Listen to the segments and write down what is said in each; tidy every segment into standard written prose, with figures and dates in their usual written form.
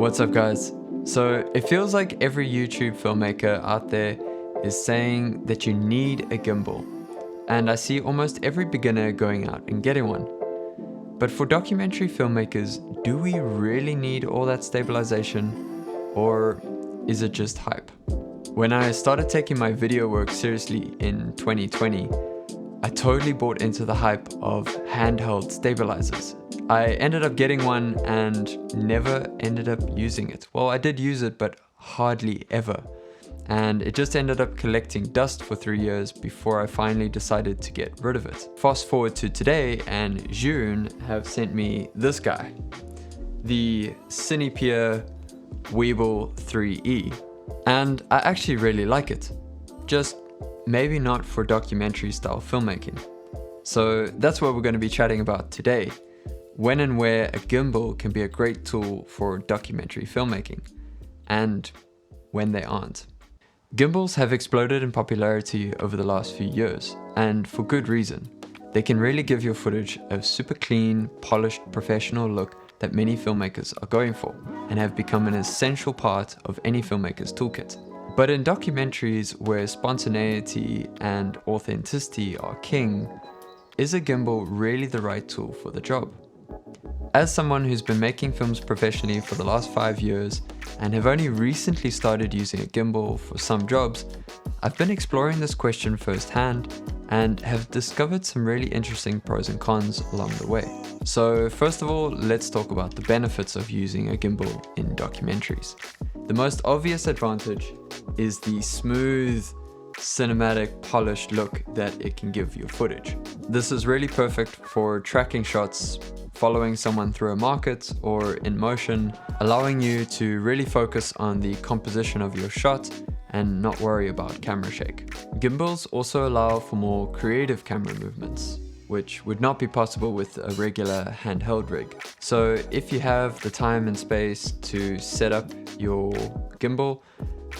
What's up guys? So it feels like every YouTube filmmaker out there is saying that you need a gimbal, and I see almost every beginner going out and getting one. But for documentary filmmakers, do we really need all that stabilization, or is it just hype? When I started taking my video work seriously in 2020, I totally bought into the hype of handheld stabilizers. I ended up getting one and never ended up using it. Well, I did use it, but hardly ever. And it just ended up collecting dust for 3 years before I finally decided to get rid of it. Fast forward to today, and Zhiyun have sent me this guy, the Sennheiser Weebill 3E. And I actually really like it. Just maybe not for documentary style filmmaking. So that's what we're going to be chatting about today. When and where a gimbal can be a great tool for documentary filmmaking, and when they aren't. Gimbals have exploded in popularity over the last few years, and for good reason. They can really give your footage a super clean, polished, professional look that many filmmakers are going for, and have become an essential part of any filmmaker's toolkit. But in documentaries where spontaneity and authenticity are king, is a gimbal really the right tool for the job? As someone who's been making films professionally for the last 5 years and have only recently started using a gimbal for some jobs, I've been exploring this question firsthand and have discovered some really interesting pros and cons along the way. So first of all, let's talk about the benefits of using a gimbal in documentaries. The most obvious advantage is the smooth, cinematic, polished look that it can give your footage. This is really perfect for tracking shots, following someone through a market or in motion, allowing you to really focus on the composition of your shot and not worry about camera shake. Gimbals also allow for more creative camera movements, which would not be possible with a regular handheld rig. So if you have the time and space to set up your gimbal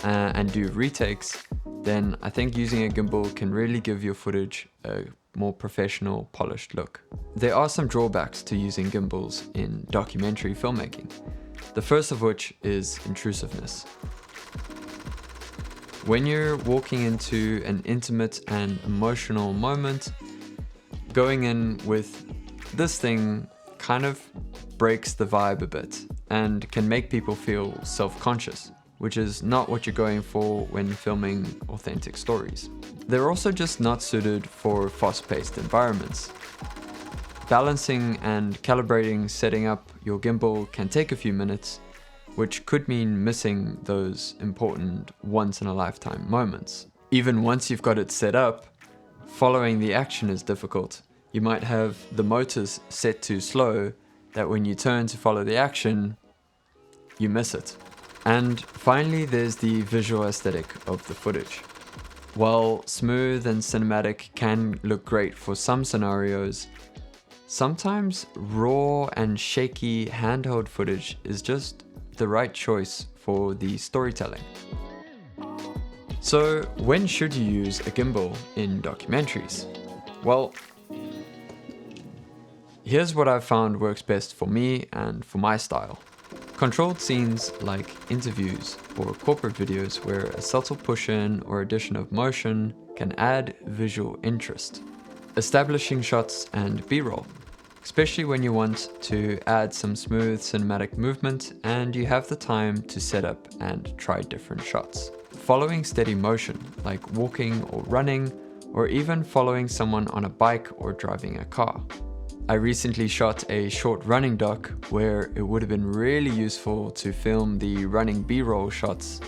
and do retakes, then I think using a gimbal can really give your footage a more professional, polished look. There are some drawbacks to using gimbals in documentary filmmaking. The first of which is intrusiveness. When you're walking into an intimate and emotional moment, going in with this thing kind of breaks the vibe a bit and can make people feel self-conscious, which is not what you're going for when filming authentic stories. They're also just not suited for fast-paced environments. Balancing and calibrating setting up your gimbal can take a few minutes, which could mean missing those important once-in-a-lifetime moments. Even once you've got it set up, following the action is difficult. You might have the motors set too slow that when you turn to follow the action, you miss it. And finally, there's the visual aesthetic of the footage. While smooth and cinematic can look great for some scenarios, sometimes raw and shaky handheld footage is just the right choice for the storytelling. So when should you use a gimbal in documentaries? Well, here's what I've found works best for me and for my style. Controlled scenes like interviews or corporate videos where a subtle push-in or addition of motion can add visual interest. Establishing shots and B-roll, especially when you want to add some smooth cinematic movement and you have the time to set up and try different shots. Following steady motion, like walking or running, or even following someone on a bike or driving a car. I recently shot a short running doc where it would have been really useful to film the running B-roll shots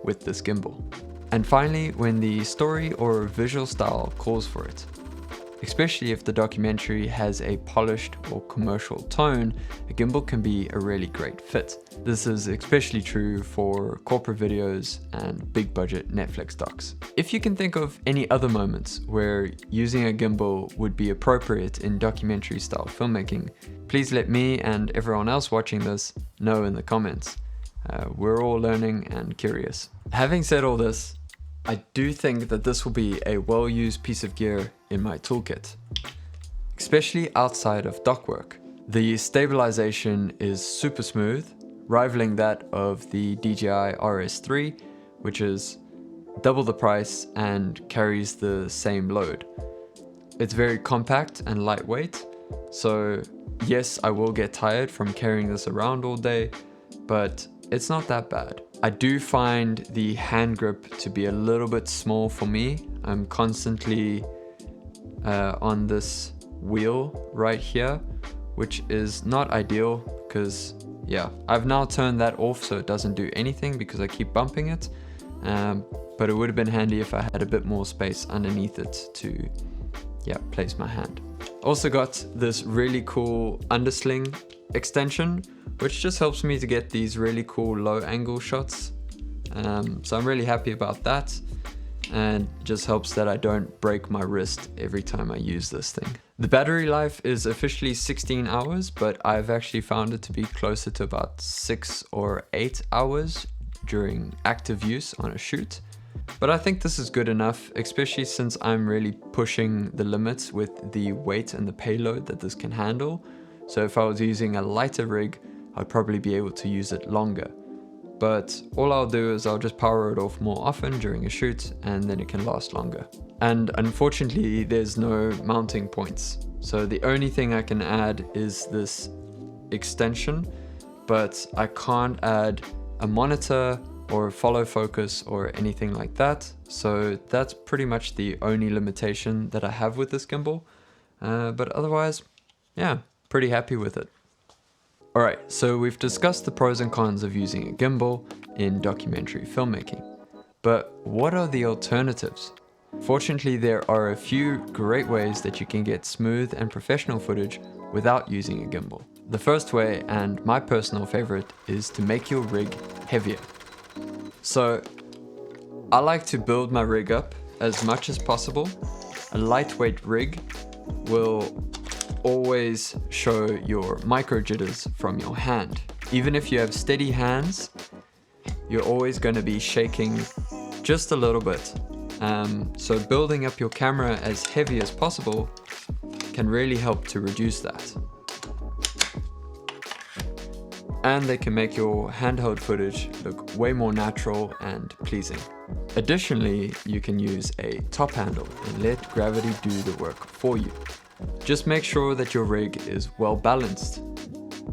with this gimbal. And finally, when the story or visual style calls for it. Especially if the documentary has a polished or commercial tone, a gimbal can be a really great fit. This is especially true for corporate videos and big budget Netflix docs. If you can think of any other moments where using a gimbal would be appropriate in documentary style filmmaking, please let me and everyone else watching this know in the comments. We're all learning and curious. Having said all this, I do think that this will be a well-used piece of gear in my toolkit, especially outside of doc work. The stabilization is super smooth, rivaling that of the DJI RS3, which is double the price and carries the same load. It's very compact and lightweight, so yes, I will get tired from carrying this around all day, but it's not that bad. I do find the hand grip to be a little bit small for me. I'm constantly on this wheel right here, which is not ideal because yeah, I've now turned that off so it doesn't do anything because I keep bumping it. But it would have been handy if I had a bit more space underneath it to place my hand. Also got this really cool undersling extension, which just helps me to get these really cool low angle shots. So I'm really happy about that, and just helps that I don't break my wrist every time I use this thing. The battery life is officially 16 hours, but I've actually found it to be closer to about 6 or 8 hours during active use on a shoot. But I think this is good enough, especially since I'm really pushing the limits with the weight and the payload that this can handle. So if I was using a lighter rig, I'd probably be able to use it longer. But all I'll do is I'll just power it off more often during a shoot, and then it can last longer. And unfortunately, there's no mounting points. So the only thing I can add is this extension, but I can't add a monitor or follow focus or anything like that. So that's pretty much the only limitation that I have with this gimbal. But otherwise, yeah, pretty happy with it. Alright, so we've discussed the pros and cons of using a gimbal in documentary filmmaking. But what are the alternatives? Fortunately, there are a few great ways that you can get smooth and professional footage without using a gimbal. The first way, and my personal favorite, is to make your rig heavier. So I like to build my rig up as much as possible. A lightweight rig will always show your micro jitters from your hand. Even if you have steady hands, you're always going to be shaking just a little bit. So building up your camera as heavy as possible can really help to reduce that. And they can make your handheld footage look way more natural and pleasing. Additionally, you can use a top handle and let gravity do the work for you. Just make sure that your rig is well balanced.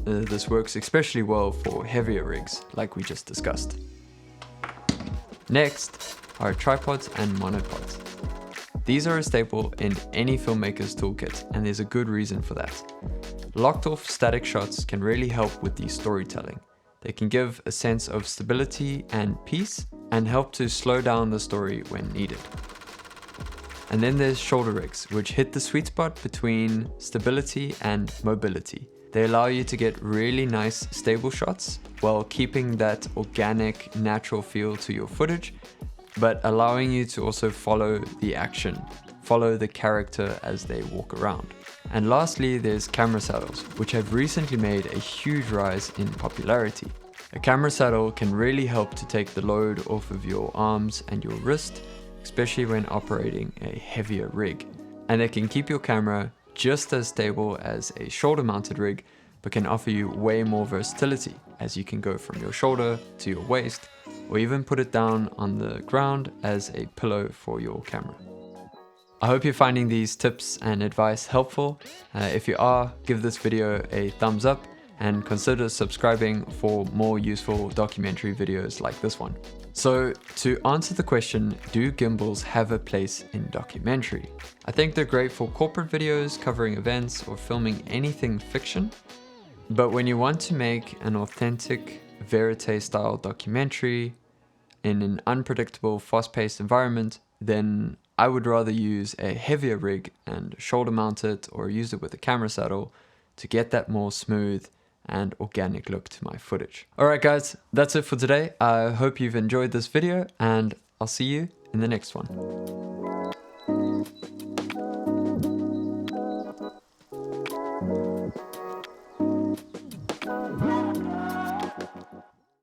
This works especially well for heavier rigs, like we just discussed. Next are tripods and monopods. These are a staple in any filmmaker's toolkit, and there's a good reason for that. Locked off static shots can really help with the storytelling. They can give a sense of stability and peace, and help to slow down the story when needed. And then there's shoulder rigs, which hit the sweet spot between stability and mobility. They allow you to get really nice stable shots while keeping that organic, natural feel to your footage, but allowing you to also follow the action, follow the character as they walk around. And lastly, there's camera saddles, which have recently made a huge rise in popularity. A camera saddle can really help to take the load off of your arms and your wrist, especially when operating a heavier rig. And they can keep your camera just as stable as a shoulder mounted rig, but can offer you way more versatility, as you can go from your shoulder to your waist, or even put it down on the ground as a pillow for your camera. I hope you're finding these tips and advice helpful. If you are, give this video a thumbs up and consider subscribing for more useful documentary videos like this one. So to answer the question, do gimbals have a place in documentary? I think they're great for corporate videos covering events or filming anything fiction. But when you want to make an authentic verite style documentary in an unpredictable, fast-paced environment, then I would rather use a heavier rig and shoulder mount it or use it with a camera saddle to get that more smooth and organic look to my footage. Alright guys, that's it for today. I hope you've enjoyed this video, and I'll see you in the next one.